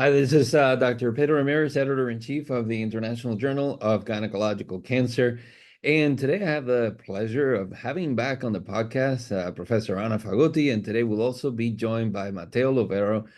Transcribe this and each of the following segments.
Hi, this is Dr. Pedro Ramirez, Editor-in-Chief of the International Journal of Gynecological Cancer. And today I have the pleasure of having back on the podcast Professor Anna Fagotti, and today we'll also be joined by Matteo Loverro,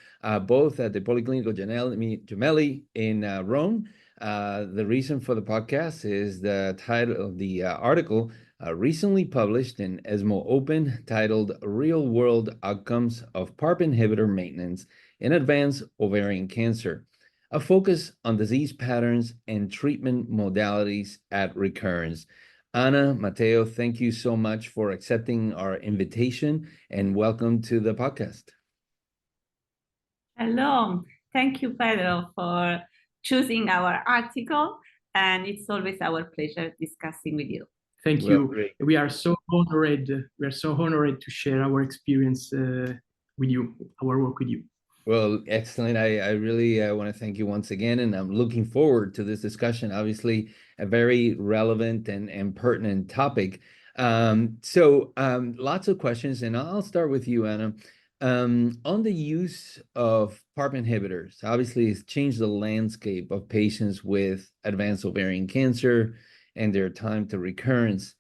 both at the Policlinico Gemelli in Rome. The reason for the podcast is the title of the article recently published in ESMO Open titled Real World Outcomes of PARP Inhibitor Maintenance in Advanced Ovarian Cancer, a focus on disease patterns and treatment modalities at recurrence. Anna, Matteo, thank you so much for accepting our invitation and welcome to the podcast. Hello, thank you, Pedro, for choosing our article, and it's always our pleasure discussing with you. Thank you. We are so honored. We are so honored to share our experience with you, our work with you. Well, excellent. I really want to thank you once again, and I'm looking forward to this discussion. Obviously, a very relevant and pertinent topic. Lots of questions, and I'll start with you, Anna. On the use of PARP inhibitors, obviously, it's changed the landscape of patients with advanced ovarian cancer and their time to recurrence.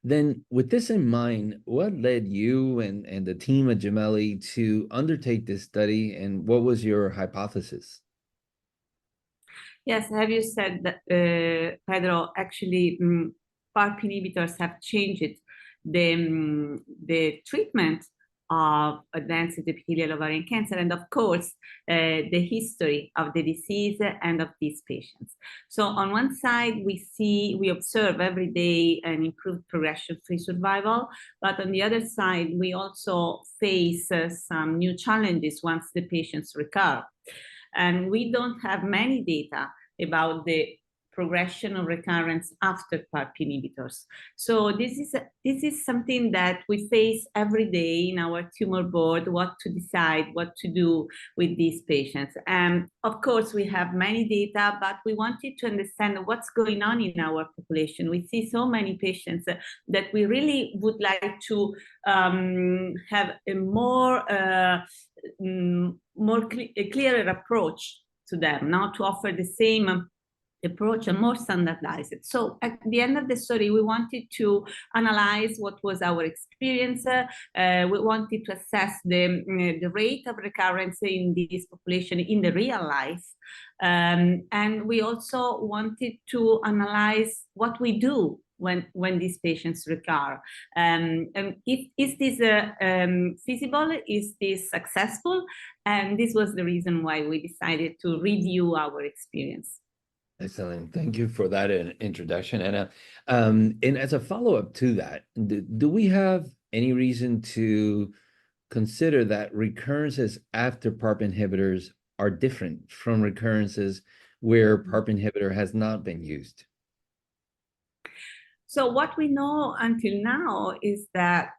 Then, with this in mind, what led you and the team at Gemelli to undertake this study, and what was your hypothesis? Yes, have you said that, Pedro, actually, PARP inhibitors have changed the treatment of advanced epithelial ovarian cancer, and of course, the history of the disease and of these patients. So on one side, we observe every day an improved progression-free survival, but on the other side, we also face some new challenges once the patients recur. And we don't have many data about the progression or recurrence after PARP inhibitors. So this is something that we face every day in our tumor board, what to decide, what to do with these patients. And of course, we have many data, but we wanted to understand what's going on in our population. We see so many patients that we really would like to have a clearer approach to them, not to offer the same approach and more standardized. So at the end of the story, we wanted to analyze what was our experience. We wanted to assess the rate of recurrence in this population in the real life. And we also wanted to analyze what we do when these patients recur. And is this feasible? Is this successful? And this was the reason why we decided to review our experience. Excellent. Thank you for that introduction, Anna. And as a follow-up to that, do we have any reason to consider that recurrences after PARP inhibitors are different from recurrences where PARP inhibitor has not been used? So what we know until now is that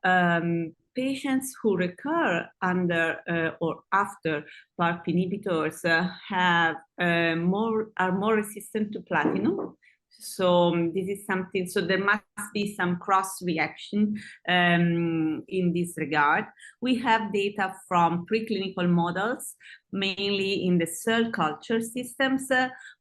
patients who recur under or after PARP inhibitors are more resistant to platinum. So this is something, so there must be some cross-reaction in this regard. We have data from preclinical models, mainly in the cell culture systems.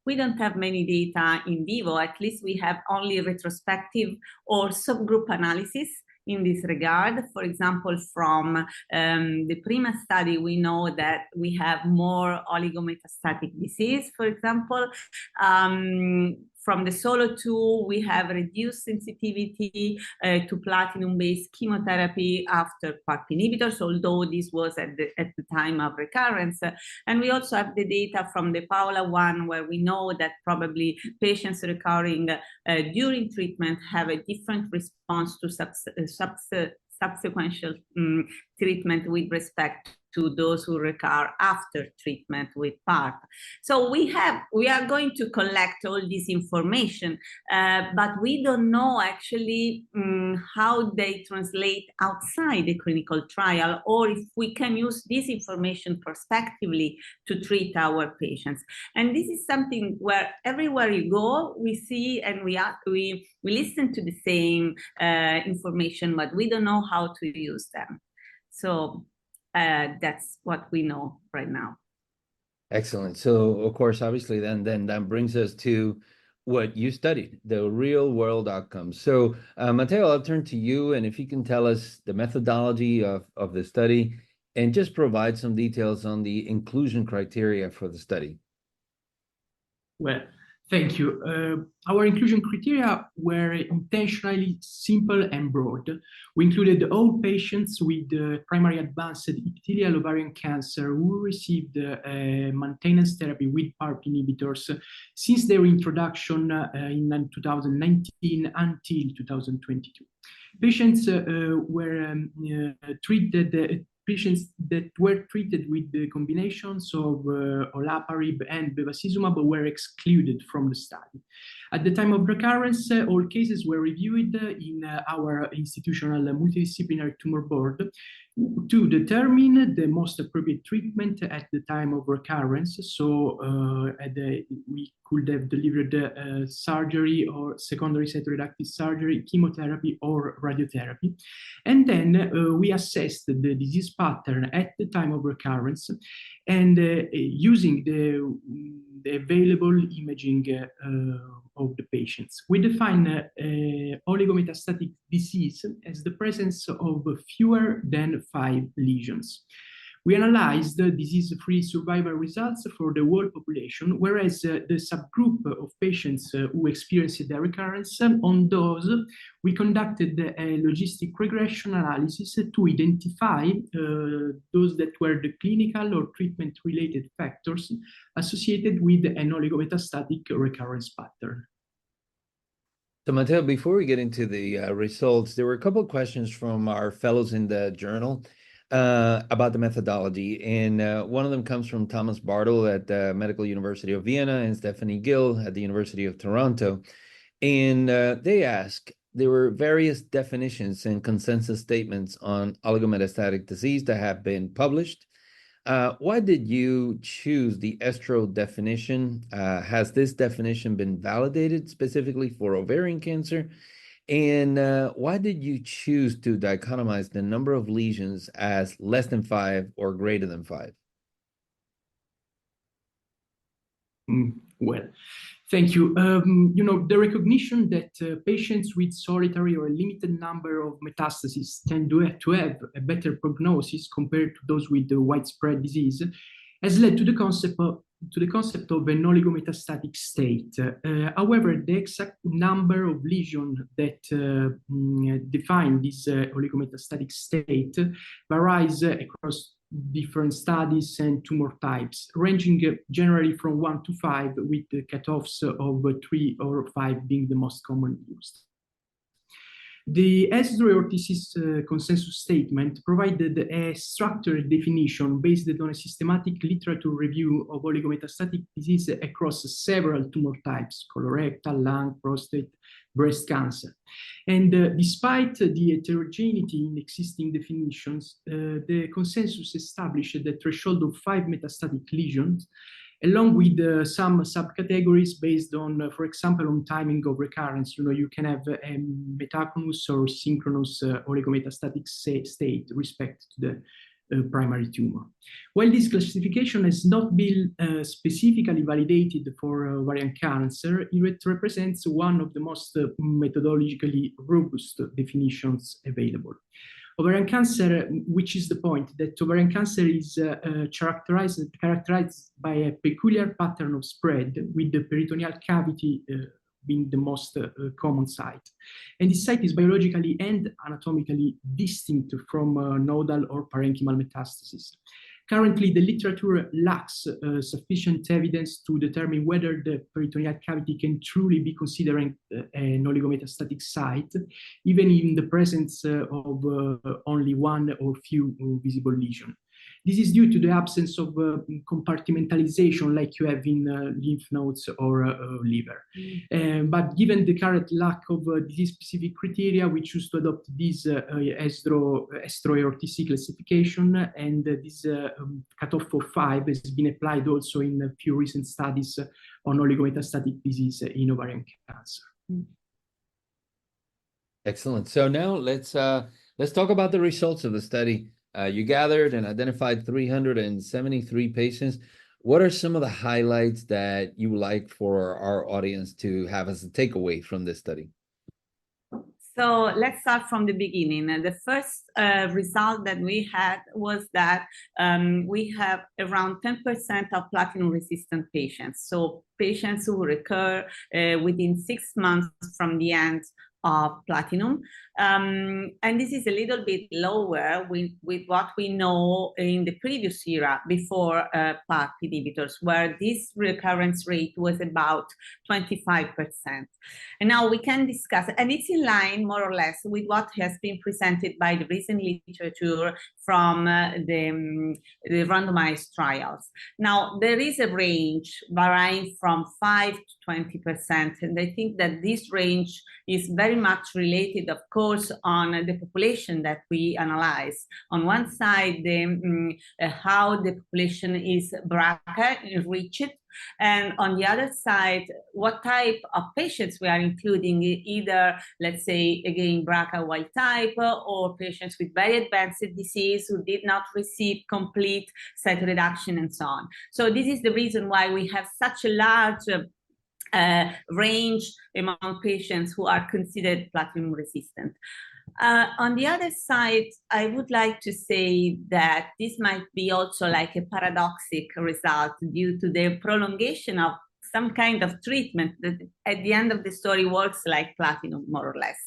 We don't have many data in vivo, at least we have only retrospective or subgroup analysis in this regard. For example, from the PRIMA study, we know that we have more oligometastatic disease, for example. From the SOLO2, we have reduced sensitivity to platinum-based chemotherapy after PARP inhibitors, although this was at the time of recurrence. And we also have the data from the PAOLA-1, where we know that probably patients recurring during treatment have a different response to subsequent treatment with respect to those who recur after treatment with PARP. So we are going to collect all this information, but we don't know actually how they translate outside the clinical trial, or if we can use this information prospectively to treat our patients. And this is something where everywhere you go, we see and we listen to the same information, but we don't know how to use them. So that's what we know right now. Excellent. So, of course, obviously, then that brings us to what you studied, the real world outcomes. So, Matteo, I'll turn to you, and if you can tell us the methodology of the study and just provide some details on the inclusion criteria for the study. Well, thank you. Our inclusion criteria were intentionally simple and broad. We included all patients with primary advanced epithelial ovarian cancer who received maintenance therapy with PARP inhibitors since their introduction in 2019 until 2022. Patients were treated. Patients that were treated with the combinations of olaparib and bevacizumab were excluded from the study. At the time of recurrence, all cases were reviewed in our institutional multidisciplinary tumor board to determine the most appropriate treatment at the time of recurrence. So we could have delivered surgery or secondary cytoreductive surgery, chemotherapy, or radiotherapy. And then we assessed the disease pattern at the time of recurrence and using the available imaging of the patients. We define oligometastatic disease as the presence of fewer than 5 lesions. We analyzed the disease-free survival results for the whole population, whereas the subgroup of patients who experienced the recurrence, on those, we conducted a logistic regression analysis to identify those that were the clinical or treatment-related factors associated with an oligometastatic recurrence pattern. So, Matteo, before we get into the results, there were a couple of questions from our fellows in the journal about the methodology. And one of them comes from Thomas Bartle at the Medical University of Vienna and Stephanie Gill at the University of Toronto. And they ask, there were various definitions and consensus statements on oligometastatic disease that have been published. Why did you choose the ESTRO definition? Has this definition been validated specifically for ovarian cancer? And why did you choose to dichotomize the number of lesions as less than 5 or greater than 5? Well, thank you. The recognition that patients with solitary or a limited number of metastases tend to have a better prognosis compared to those with the widespread disease has led to the concept of an oligometastatic state. However, the exact number of lesions that define this oligometastatic state varies across different studies and tumor types, ranging generally from 1 to 5, with the cutoffs of 3 or 5 being the most commonly used. The ESGO consensus statement provided a structured definition based on a systematic literature review of oligometastatic disease across several tumor types: colorectal, lung, prostate, breast cancer. And despite the heterogeneity in existing definitions, the consensus established the threshold of 5 metastatic lesions, along with some subcategories based on, for example, on timing of recurrence. You can have a metaconus or synchronous oligometastatic state respect to the primary tumor. While this classification has not been specifically validated for ovarian cancer, it represents one of the most methodologically robust definitions available. Ovarian cancer, which is the point, that ovarian cancer is characterized by a peculiar pattern of spread, with the peritoneal cavity being the most common site. And this site is biologically and anatomically distinct from nodal or parenchymal metastasis. Currently, the literature lacks sufficient evidence to determine whether the peritoneal cavity can truly be considered an oligometastatic site, even in the presence of only one or few visible lesions. This is due to the absence of compartmentalization like you have in lymph nodes or liver. But given the current lack of disease-specific criteria, we choose to adopt this ESTRO-EORTC classification, and this cutoff of 5 has been applied also in a few recent studies on oligometastatic disease in ovarian cancer. Excellent. So now let's talk about the results of the study. You gathered and identified 373 patients. what are some of the highlights that you like for our audience to have as a takeaway from this study? So let's start from the beginning. The first result that we had was that we have around 10% of platinum-resistant patients. So patients who recur within 6 months from the end of platinum. And this is a little bit lower with what we know in the previous era before PARP inhibitors, where this recurrence rate was about 25%. And now we can discuss, and it's in line more or less with what has been presented by the recent literature from the randomized trials. Now, there is a range varying from 5 to 20%, and I think that this range is very much related, of course, on the population that we analyze. On one side, how the population is BRCA enriched, and on the other side, what type of patients we are including, either, let's say, again, BRCA wild type, or patients with very advanced disease who did not receive complete cytoreduction and so on. So this is the reason why we have such a large range among patients who are considered platinum resistant. On the other side, I would like to say that this might be also like a paradoxic result due to the prolongation of some kind of treatment that at the end of the story works like platinum, more or less,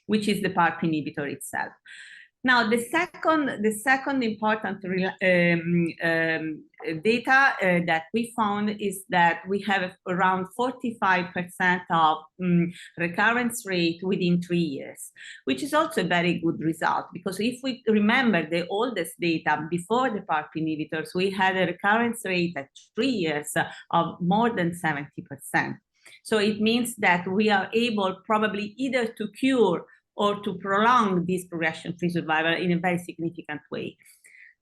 which is the PARP inhibitor itself. Now, the second important data that we found is that we have around 45% of recurrence rate within 3 years, which is also a very good result, because if we remember the oldest data before the PARP inhibitors, we had a recurrence rate at 3 years of more than 70%. So it means that we are able probably either to cure or to prolong this progression-free survival in a very significant way.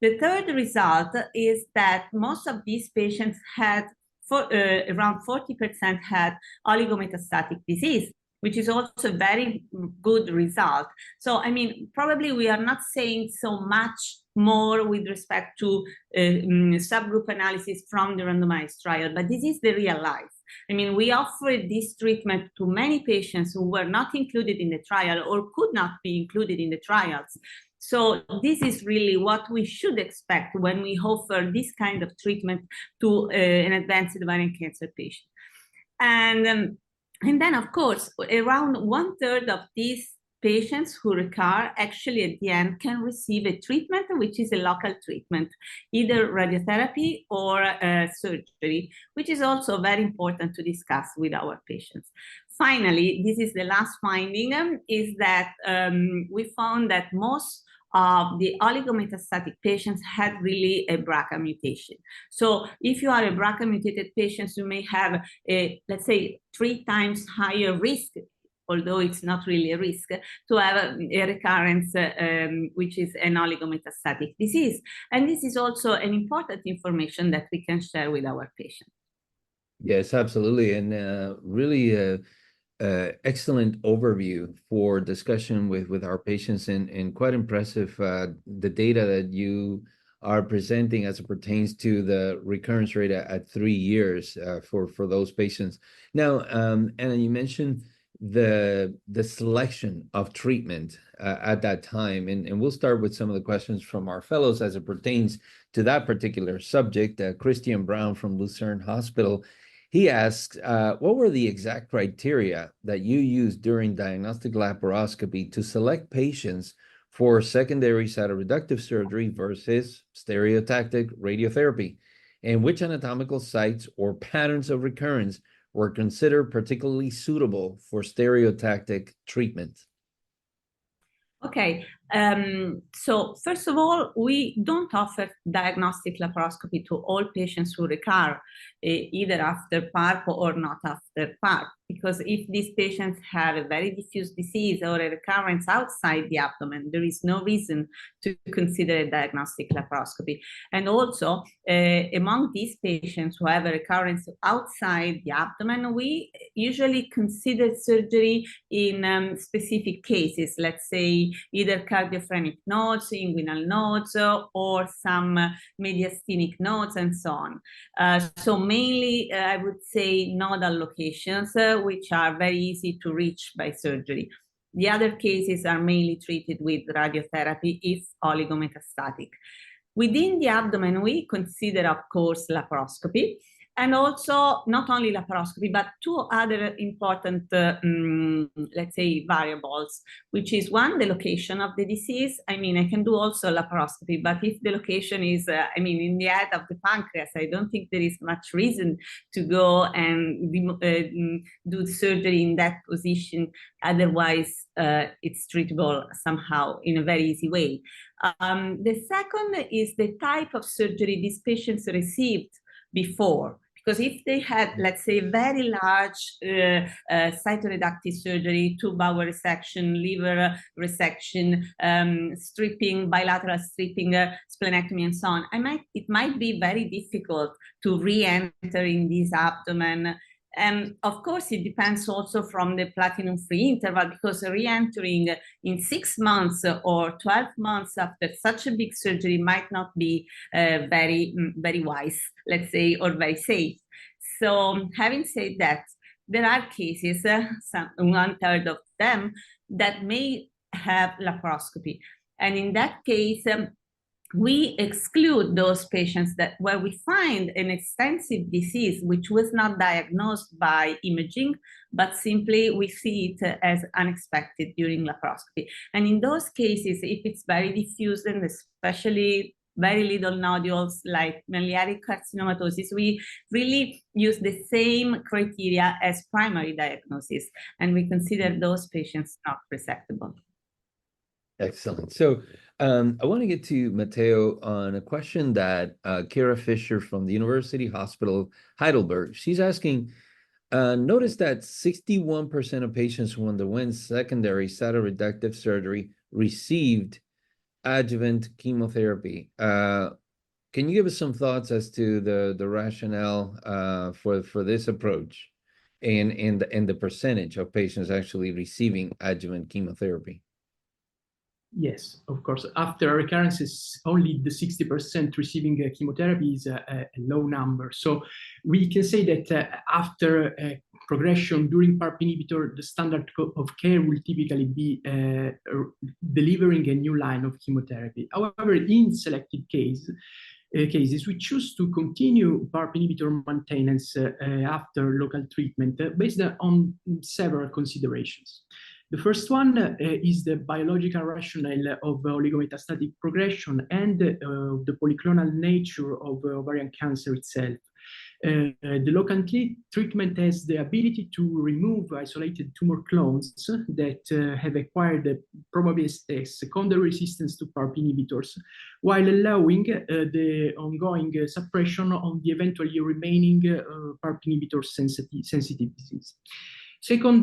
The third result is that most of these patients had, around 40% had oligometastatic disease, which is also a very good result. So, I mean, probably we are not saying so much more with respect to subgroup analysis from the randomized trial, but this is the real life. I mean, we offered this treatment to many patients who were not included in the trial or could not be included in the trials. So this is really what we should expect when we offer this kind of treatment to an advanced ovarian cancer patient. And then, of course, around 1/3 of these patients who recur actually at the end can receive a treatment which is a local treatment, either radiotherapy or surgery, which is also very important to discuss with our patients. Finally, this is the last finding, is that we found that most of the oligometastatic patients had really a BRCA mutation. So if you are a BRCA mutated patient, you may have a, let's say, 3 times higher risk, although it's not really a risk, to have a recurrence, which is an oligometastatic disease. And this is also an important information that we can share with our patients. Yes, absolutely. And really excellent overview for discussion with our patients, and quite impressive the data that you are presenting as it pertains to the recurrence rate at 3 years for those patients. Now, Anna, you mentioned the selection of treatment at that time, and we'll start with some of the questions from our fellows as it pertains to that particular subject. Christian Brown from Lucerne Hospital, he asks, what were the exact criteria that you used during diagnostic laparoscopy to select patients for secondary cytoreductive surgery versus stereotactic radiotherapy, and which anatomical sites or patterns of recurrence were considered particularly suitable for stereotactic treatment? Okay, so first of all, we don't offer diagnostic laparoscopy to all patients who recur, either after PARP or not after PARP, because if these patients have a very diffuse disease or a recurrence outside the abdomen, there is no reason to consider a diagnostic laparoscopy. And also, among these patients who have a recurrence outside the abdomen, we usually consider surgery in specific cases, let's say either cardiophrenic nodes, inguinal nodes, or some mediastinic nodes, and so on. So mainly, I would say nodal locations, which are very easy to reach by surgery. The other cases are mainly treated with radiotherapy if oligometastatic. Within the abdomen, we consider, of course, laparoscopy, and also not only laparoscopy, but two other important, let's say, variables, which is one, the location of the disease. I mean, I can do also laparoscopy, but if the location is, I mean, in the head of the pancreas, I don't think there is much reason to go and do surgery in that position. Otherwise, it's treatable somehow in a very easy way. The second is the type of surgery these patients received before. Because if they had, let's say, very large cytoreductive surgery, 2-bowel resection, liver resection, stripping, bilateral stripping, splenectomy, and so on, it might be very difficult to re-enter in this abdomen. And of course, it depends also from the platinum-free interval, because re-entering in 6 months or 12 months after such a big surgery might not be very wise, let's say, or very safe. So having said that, there are cases, 1/3 of them, that may have laparoscopy. And in that case, we exclude those patients where we find an extensive disease which was not diagnosed by imaging, but simply we see it as unexpected during laparoscopy. And in those cases, if it's very diffuse and especially very little nodules like miliary carcinomatosis, we really use the same criteria as primary diagnosis, and we consider those patients not resectable. Excellent. So I want to get to Matteo on a question that Kara Fisher from the University Hospital Heidelberg, she's asking, notice that 61% of patients who underwent secondary cytoreductive surgery received adjuvant chemotherapy. Can you give us some thoughts as to the rationale for this approach and the percentage of patients actually receiving adjuvant chemotherapy? Yes, of course. After recurrences, only the 60% receiving chemotherapy is a low number. So we can say that after progression during PARP inhibitor, the standard of care will typically be delivering a new line of chemotherapy. However, in selected cases, we choose to continue PARP inhibitor maintenance after local treatment based on several considerations. The first one is the biological rationale of oligometastatic progression and the polyclonal nature of ovarian cancer itself. The local treatment has the ability to remove isolated tumor clones that have acquired probably a secondary resistance to PARP inhibitors, while allowing the ongoing suppression on the eventually remaining PARP inhibitor sensitive disease. Second,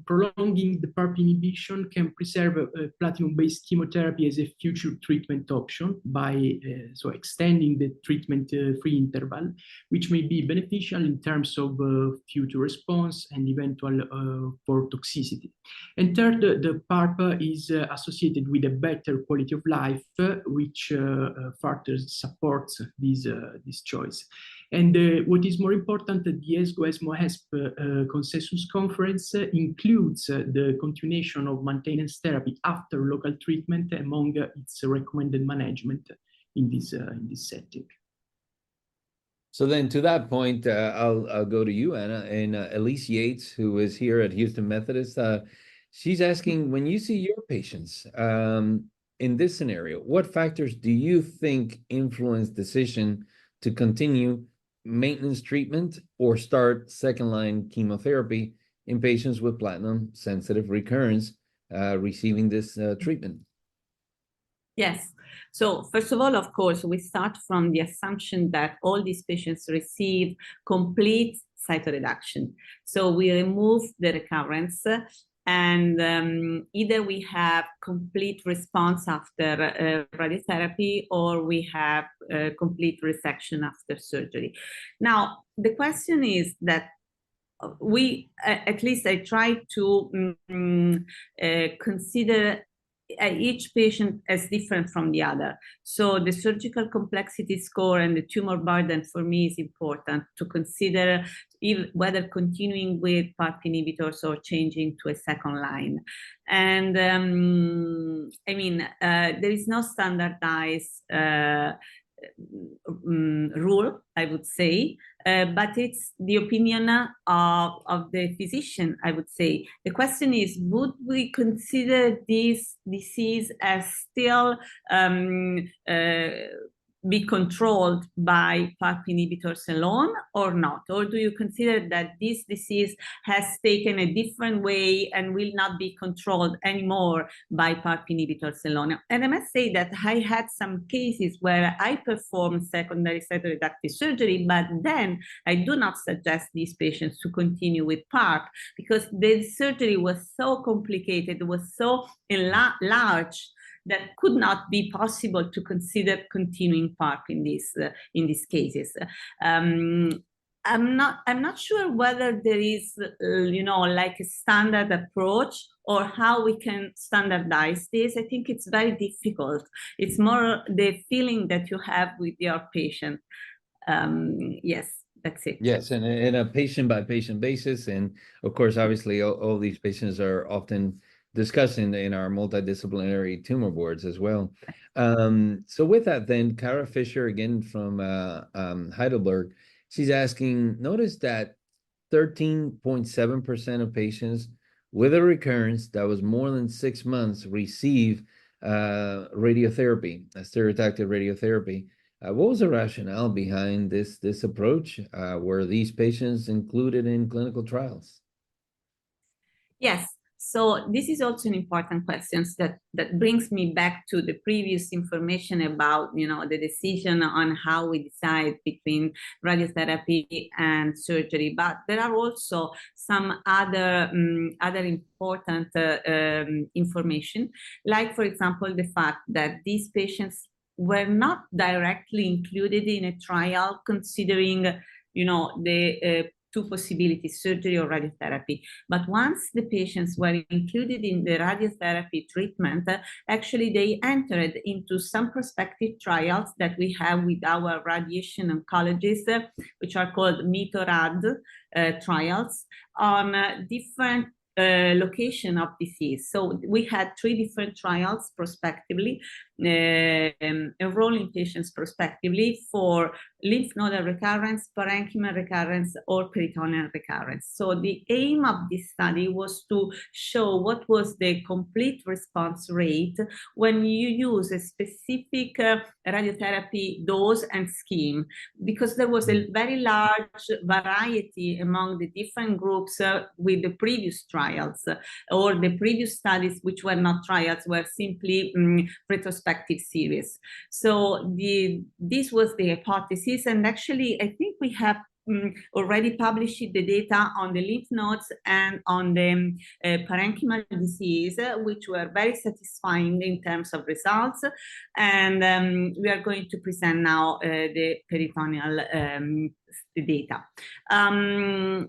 prolonging the PARP inhibition can preserve platinum-based chemotherapy as a future treatment option by so extending the treatment-free interval, which may be beneficial in terms of future response and eventual for toxicity. And third, the PARP is associated with a better quality of life, which further supports this choice. And what is more important, the ESGO-ESMO-HESP consensus conference includes the continuation of maintenance therapy after local treatment among its recommended management in this setting. So then to that point, I'll go to you, Anna, and Elise Yates, who is here at Houston Methodist. She's asking, when you see your patients in this scenario, what factors do you think influence decision to continue maintenance treatment or start second-line chemotherapy in patients with platinum-sensitive recurrence receiving this treatment? Yes. So first of all, of course, we start from the assumption that all these patients receive complete cytoreduction. So we remove the recurrence, and either we have complete response after radiotherapy, or we have complete resection after surgery. Now, the question is that at least I try to consider each patient is different from the other. So the surgical complexity score and the tumor burden for me is important to consider whether continuing with PARP inhibitors or changing to a second line. And I mean, there is no standardized rule, I would say, but it's the opinion of the physician, I would say. The question is, would we consider this disease as still be controlled by PARP inhibitors alone or not? Or do you consider that this disease has taken a different way and will not be controlled anymore by PARP inhibitors alone? And I must say that I had some cases where I performed secondary cytoreductive surgery, but then I do not suggest these patients to continue with PARP because the surgery was so complicated, was so large that could not be possible to consider continuing PARP in these cases. I'm not sure whether there is, like a standard approach or how we can standardize this. I think it's very difficult. It's more the feeling that you have with your patient. Yes, that's it. Yes, and in a patient-by-patient basis. And of course, obviously, all these patients are often discussed in our multidisciplinary tumor boards as well. So with that, then, Kara Fisher, again from Heidelberg, she's asking, notice that 13.7% of patients with a recurrence that was more than 6 months receive radiotherapy, a stereotactic radiotherapy. What was the rationale behind this approach? Were these patients included in clinical trials? Yes. So this is also an important question that brings me back to the previous information about, the decision on how we decide between radiotherapy and surgery. But there are also some other important information, like, for example, the fact that these patients were not directly included in a trial considering, the two possibilities, surgery or radiotherapy. But once the patients were included in the radiotherapy treatment, actually they entered into some prospective trials that we have with our radiation oncologists, which are called METO-RAD trials, on different location of disease. So we had 3 different trials prospectively, enrolling patients prospectively for lymph nodal recurrence, parenchymal recurrence, or peritoneal recurrence. So the aim of this study was to show what was the complete response rate when you use a specific radiotherapy dose and scheme, because there was a very large variety among the different groups with the previous trials, or the previous studies, which were not trials, were simply retrospective series. So this was the hypothesis, and actually I think we have already published the data on the lymph nodes and on the parenchymal disease, which were very satisfying in terms of results. And we are going to present now the peritoneal data.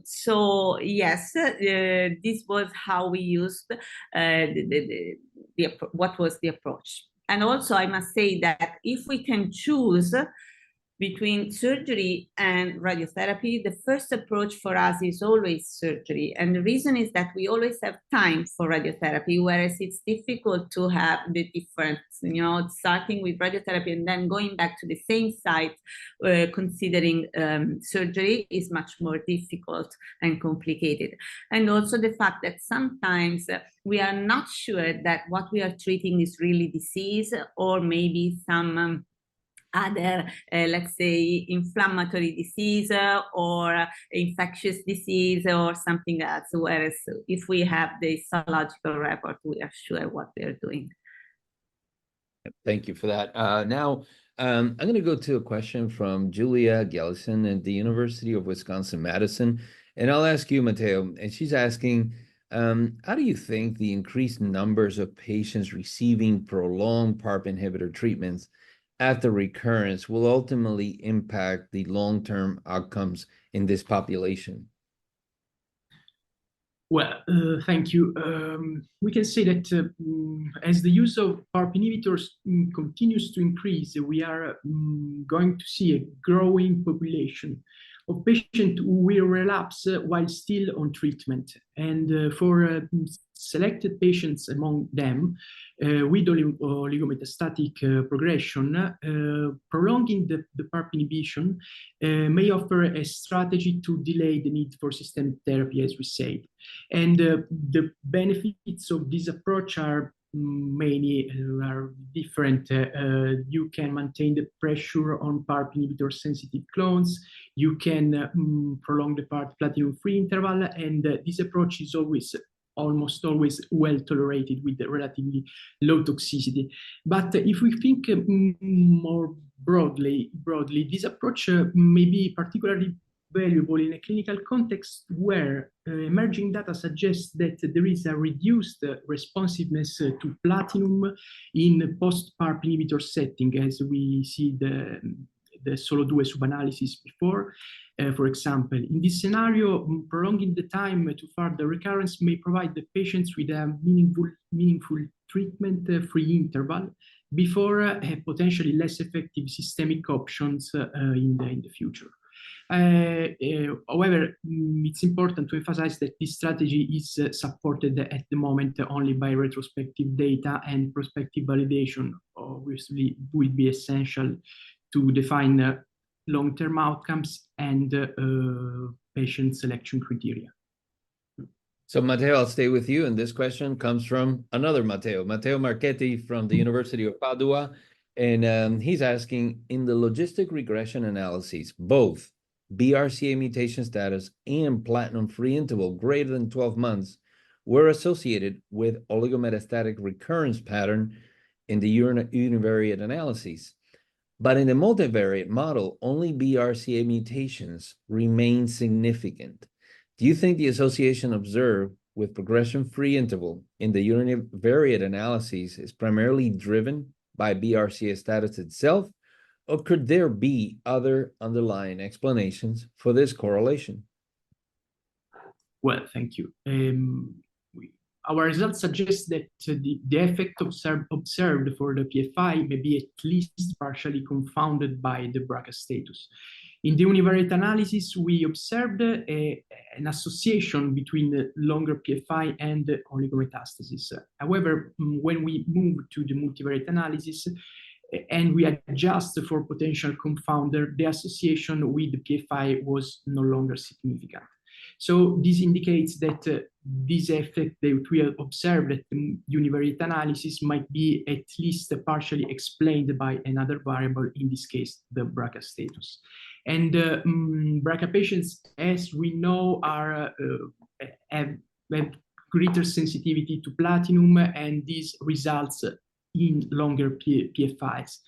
So yes, this was how we used what was the approach. And also I must say that if we can choose between surgery and radiotherapy, the first approach for us is always surgery. And the reason is that we always have time for radiotherapy, whereas it's difficult to have the difference, starting with radiotherapy and then going back to the same site, considering surgery is much more difficult and complicated. And also the fact that sometimes we are not sure that what we are treating is really disease, or maybe some other, let's say, inflammatory disease or infectious disease or something else. Whereas if we have the histological report, we are sure what we are doing. Thank you for that. Now, I'm going to go to a question from Julia Gellison at the University of Wisconsin-Madison. And I'll ask you, Matteo, and she's asking, how do you think the increased numbers of patients receiving prolonged PARP inhibitor treatments after recurrence will ultimately impact the long-term outcomes in this population? Well, thank you. We can say that as the use of PARP inhibitors continues to increase, we are going to see a growing population of patients who will relapse while still on treatment. And for selected patients among them with oligometastatic progression, prolonging the PARP inhibition may offer a strategy to delay the need for systemic therapy, as we said. And the benefits of this approach are many, are different. You can maintain the pressure on PARP inhibitor sensitive clones. You can prolong the PARP platinum-free interval, and this approach is almost always well tolerated with relatively low toxicity. But if we think more broadly, this approach may be particularly valuable in a clinical context where emerging data suggests that there is a reduced responsiveness to platinum in post-PARP inhibitor setting, as we see the solo-due sub-analysis before. For example, in this scenario, prolonging the time to further recurrence may provide the patients with a meaningful treatment-free interval before potentially less effective systemic options in the future. However, it's important to emphasize that this strategy is supported at the moment only by retrospective data, and prospective validation obviously will be essential to define long-term outcomes and patient selection criteria. So Matteo, I'll stay with you. And this question comes from another Matteo Marchetti from the University of Padua. And he's asking, in the logistic regression analyses, both BRCA mutation status and platinum-free interval greater than 12 months were associated with oligometastatic recurrence pattern in the univariate analyses. But in the multivariate model, only BRCA mutations remain significant. Do you think the association observed with progression-free interval in the univariate analyses is primarily driven by BRCA status itself, or could there be other underlying explanations for this correlation? Well, thank you. Our results suggest that the effect observed for the PFI may be at least partially confounded by the BRCA status. In the univariate analysis, we observed an association between the longer PFI and oligometastasis. However, when we move to the multivariate analysis and we adjust for potential confounder, the association with the PFI was no longer significant. So this indicates that this effect that we have observed at the univariate analysis might be at least partially explained by another variable, in this case, the BRCA status. And BRCA patients, as we know, have greater sensitivity to platinum, and this results in longer PFIs.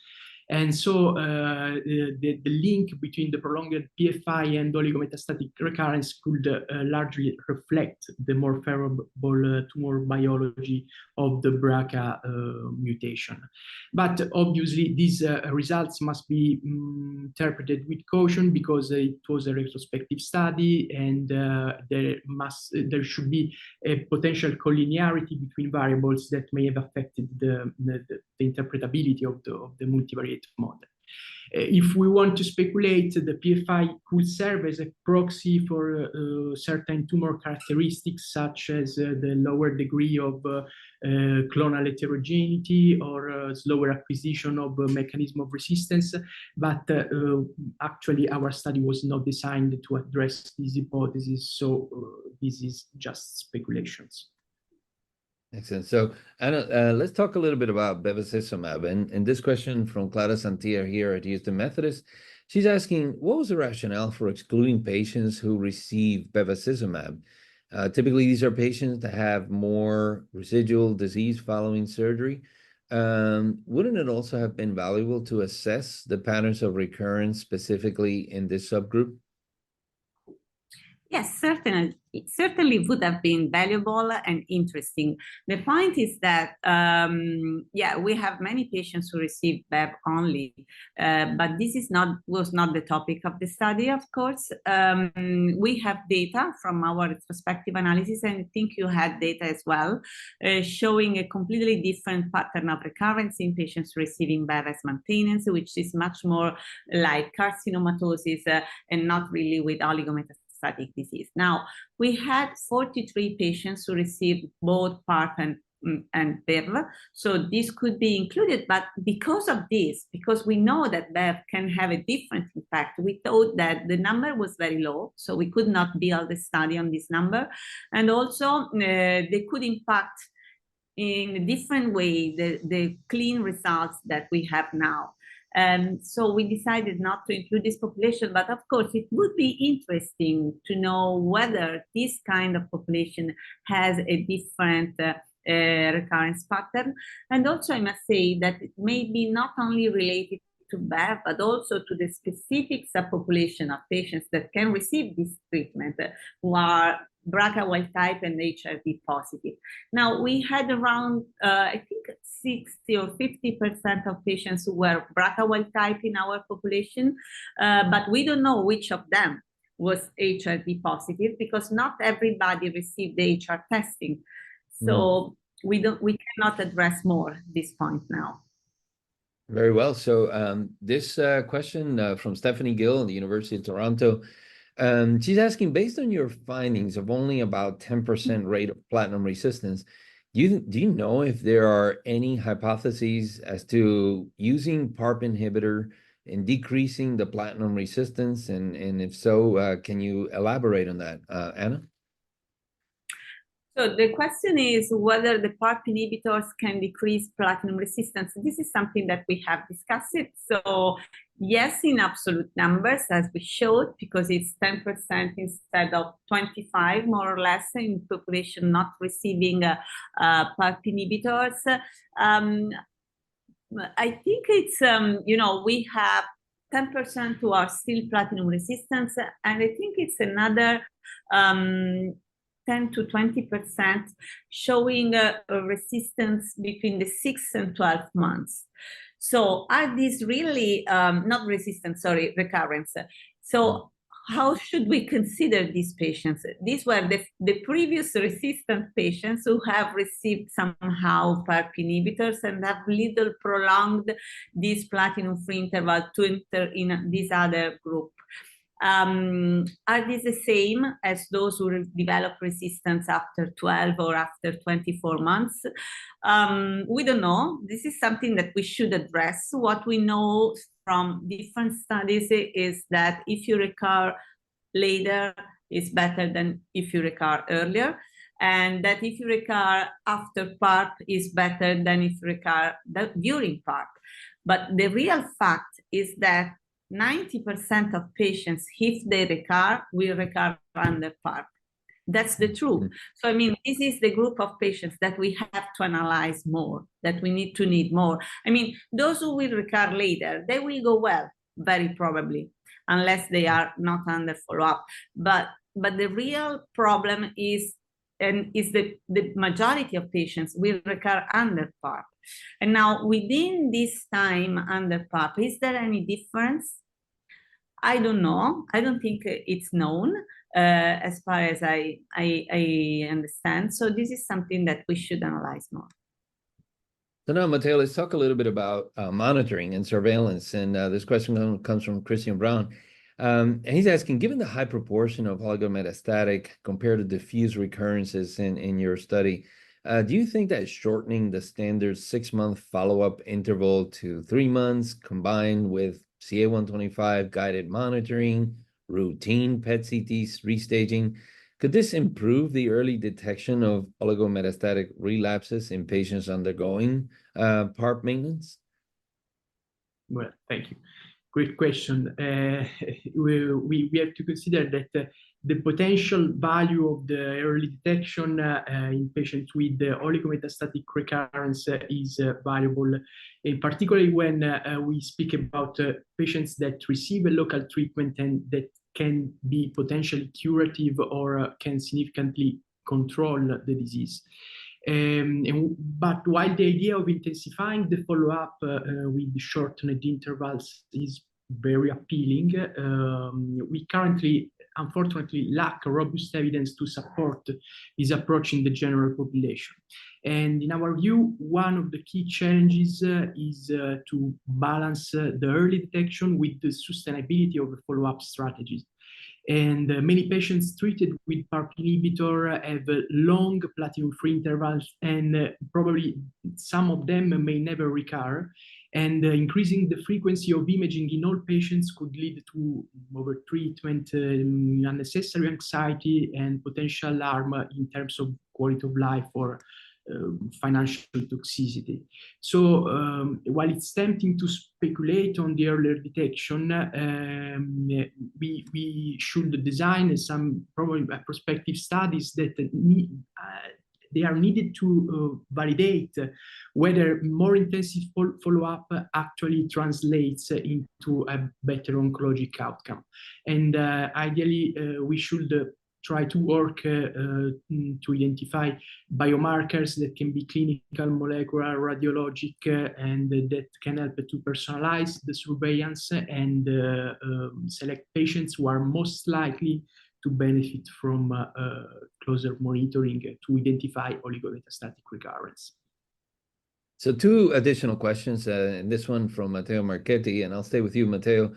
And so the link between the prolonged PFI and oligometastatic recurrence could largely reflect the more favorable tumor biology of the BRCA mutation. But obviously, these results must be interpreted with caution, because it was a retrospective study, and there should be a potential collinearity between variables that may have affected the interpretability of the multivariate model. If we want to speculate, the PFI could serve as a proxy for certain tumor characteristics, such as the lower degree of clonal heterogeneity or slower acquisition of mechanism of resistance. But actually, our study was not designed to address this hypothesis, so this is just speculations. Excellent. So Anna, let's talk a little bit about bevacizumab. And this question from Clara Santia here at Houston Methodist. She's asking, what was the rationale for excluding patients who receive bevacizumab? Typically, these are patients that have more residual disease following surgery. Wouldn't it also have been valuable to assess the patterns of recurrence specifically in this subgroup? Yes, certainly. It certainly would have been valuable and interesting. The point is that, we have many patients who receive BEV only, but this was not the topic of the study, of course. We have data from our retrospective analysis, and I think you had data as well, showing a completely different pattern of recurrence in patients receiving BEV as maintenance, which is much more like carcinomatosis and not really with oligometastatic disease. Now, we had 43 patients who received both PARP and BEV, so this could be included, but because of this, because we know that BEV can have a different impact, we thought that the number was very low, so we could not build the study on this number, and also they could impact in a different way the clean results that we have now. So we decided not to include this population, but of course it would be interesting to know whether this kind of population has a different recurrence pattern. And also I must say that it may be not only related to BEV, but also to the specific subpopulation of patients that can receive this treatment who are BRCA wild type and HRD positive. Now, we had around, I think, 60 or 50% of patients who were BRCA wild type in our population, but we don't know which of them was HRD positive because not everybody received the HR testing. So we cannot address more this point now. Very well. So this question from Stephanie Gill at the University of Toronto. She's asking, based on your findings of only about 10% rate of platinum resistance, do you know if there are any hypotheses as to using PARP inhibitor and decreasing the platinum resistance? And if so, can you elaborate on that, Anna? So the question is whether the PARP inhibitors can decrease platinum resistance. This is something that we have discussed it. So yes, in absolute numbers, as we showed, because it's 10% instead of 25, more or less, in population not receiving PARP inhibitors. I think it's, we have 10% who are still platinum resistant, and I think it's another 10 to 20% showing a resistance between the 6 and 12 months. So are these really, not resistance, sorry, recurrence. So how should we consider these patients? These were the previous resistant patients who have received somehow PARP inhibitors and have little prolonged this platinum-free interval to enter in this other group. Are these the same as those who develop resistance after 12 or after 24 months? We don't know. This is something that we should address. What we know from different studies is that if you recur later, it's better than if you recur earlier, and that if you recur after PARP is better than if you recur during PARP. But the real fact is that 90% of patients, if they recur, will recur under PARP. That's the truth. So, I mean, this is the group of patients that we have to analyze more, that we need more. I mean, those who will recur later, they will go well, very probably, unless they are not under follow-up. But the real problem is the majority of patients will recur under PARP. And now, within this time under PARP, is there any difference? I don't know. I don't think it's known as far as I understand. So this is something that we should analyze more. So now, Matteo, let's talk a little bit about monitoring and surveillance. And this question comes from Christian Brown. And he's asking, given the high proportion of oligometastatic compared to diffuse recurrences in your study, do you think that shortening the standard 6-month follow-up interval to 3 months combined with CA-125 guided monitoring, routine PET-CT restaging, could this improve the early detection of oligometastatic relapses in patients undergoing PARP maintenance? Well, thank you. Great question. We have to consider that the potential value of the early detection in patients with oligometastatic recurrence is valuable, and particularly when we speak about patients that receive a local treatment and that can be potentially curative or can significantly control the disease. But while the idea of intensifying the follow-up with shortened intervals is very appealing, we currently, unfortunately, lack robust evidence to support this approach in the general population. And in our view, one of the key challenges is to balance the early detection with the sustainability of the follow-up strategies. And many patients treated with PARP inhibitor have long platinum-free intervals, and probably some of them may never recur. And increasing the frequency of imaging in all patients could lead to overtreatment, unnecessary anxiety, and potential harm in terms of quality of life or financial toxicity. So while it's tempting to speculate on the earlier detection, we should design some probably prospective studies that they are needed to validate whether more intensive follow-up actually translates into a better oncologic outcome. And ideally, we should try to work to identify biomarkers that can be clinical, molecular, radiologic, and that can help to personalize the surveillance and select patients who are most likely to benefit from closer monitoring to identify oligometastatic recurrence. So two additional questions, and this one from Matteo Marchetti, and I'll stay with you, Matteo.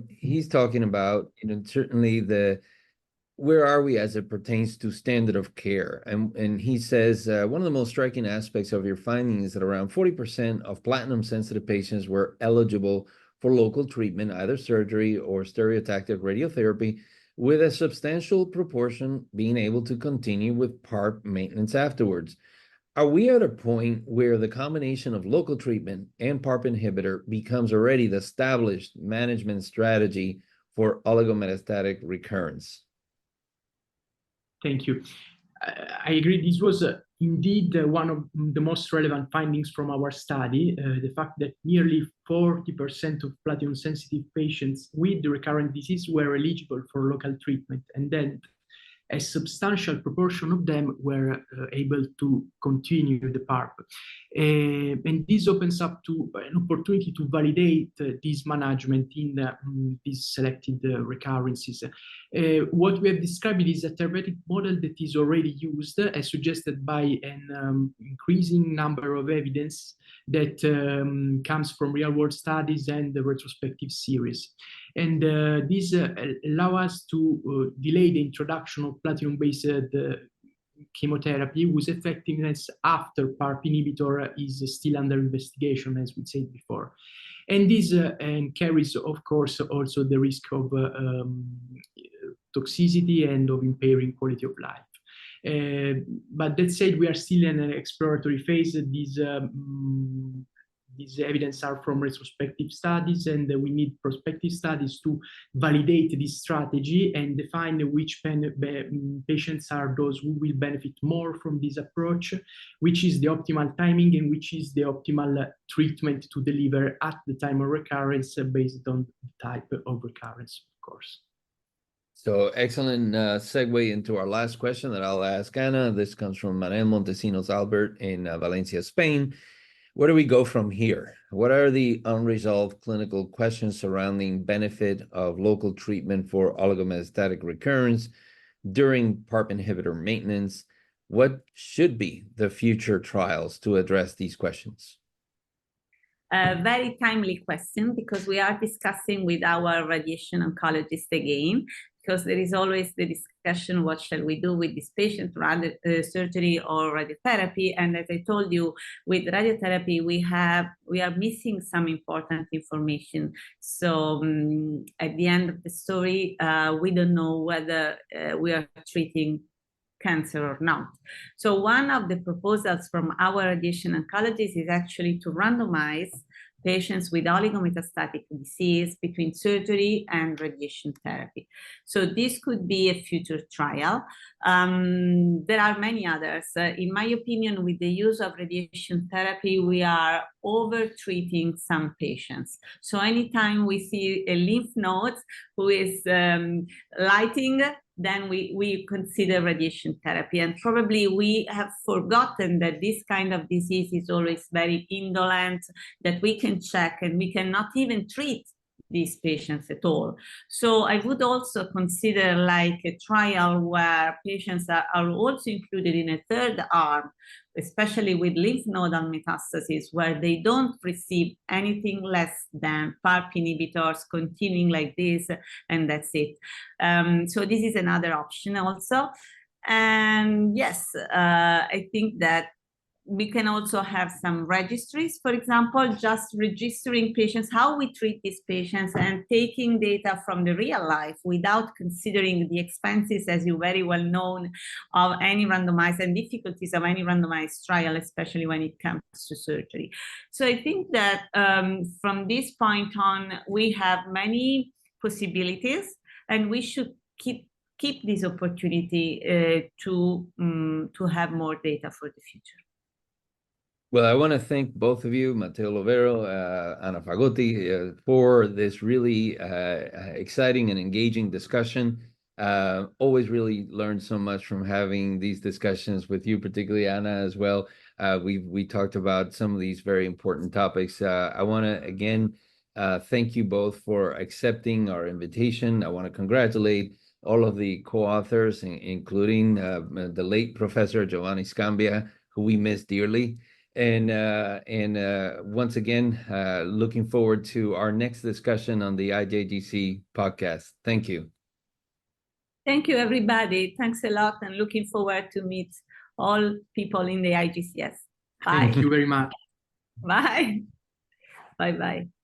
He's talking about, certainly where are we as it pertains to standard of care? And he says, one of the most striking aspects of your finding is that around 40% of platinum-sensitive patients were eligible for local treatment, either surgery or stereotactic radiotherapy, with a substantial proportion being able to continue with PARP maintenance afterwards. Are we at a point where the combination of local treatment and PARP inhibitor becomes already the established management strategy for oligometastatic recurrence? Thank you. I agree. This was indeed one of the most relevant findings from our study, the fact that nearly 40% of platinum-sensitive patients with recurrent disease were eligible for local treatment, and then a substantial proportion of them were able to continue the PARP. And this opens up to an opportunity to validate this management in these selected recurrences. What we have described is a therapeutic model that is already used, as suggested by an increasing number of evidence that comes from real-world studies and the retrospective series. And this allows us to delay the introduction of platinum-based chemotherapy, whose effectiveness after PARP inhibitor is still under investigation, as we said before. And this carries, of course, also the risk of toxicity and of impairing quality of life. But that said, we are still in an exploratory phase. These evidence are from retrospective studies, and we need prospective studies to validate this strategy and define which patients are those who will benefit more from this approach, which is the optimal timing, and which is the optimal treatment to deliver at the time of recurrence based on the type of recurrence, of course. So excellent segue into our last question that I'll ask Anna. This comes from Manuel Montesinos Albert in Valencia, Spain. Where do we go from here? What are the unresolved clinical questions surrounding benefit of local treatment for oligometastatic recurrence during PARP inhibitor maintenance? What should be the future trials to address these questions? A very timely question, because we are discussing with our radiation oncologist again, because there is always the discussion, what shall we do with this patient, surgery or radiotherapy? And as I told you, with radiotherapy, we are missing some important information. So at the end of the story, we don't know whether we are treating cancer or not. So one of the proposals from our radiation oncologists is actually to randomize patients with oligometastatic disease between surgery and radiation therapy. So this could be a future trial. There are many others. In my opinion, with the use of radiation therapy, we are over-treating some patients. So anytime we see a lymph node who is lighting, then we consider radiation therapy. And probably we have forgotten that this kind of disease is always very indolent, that we can check and we cannot even treat these patients at all. So I would also consider like a trial where patients are also included in a third arm, especially with lymph nodal metastases, where they don't receive anything less than PARP inhibitors, continuing like this, and that's it. So this is another option also. And yes, I think that we can also have some registries, for example, just registering patients, how we treat these patients, and taking data from the real life without considering the expenses, as you very well know, of any randomized and difficulties of any randomized trial, especially when it comes to surgery. So I think that from this point on, we have many possibilities, and we should keep this opportunity to have more data for the future. Well, I want to thank both of you, Matteo Loverro, Anna Fagotti, for this really exciting and engaging discussion. Always really learned so much from having these discussions with you, particularly Anna as well. We talked about some of these very important topics. I want to again thank you both for accepting our invitation. I want to congratulate all of the co-authors, including the late Professor Giovanni Scambia, who we miss dearly. And once again, looking forward to our next discussion on the IJGC podcast. Thank you. Thank you, everybody. Thanks a lot, and looking forward to meet all people in the IJCS. Bye. Thank you very much. Bye. Bye-bye.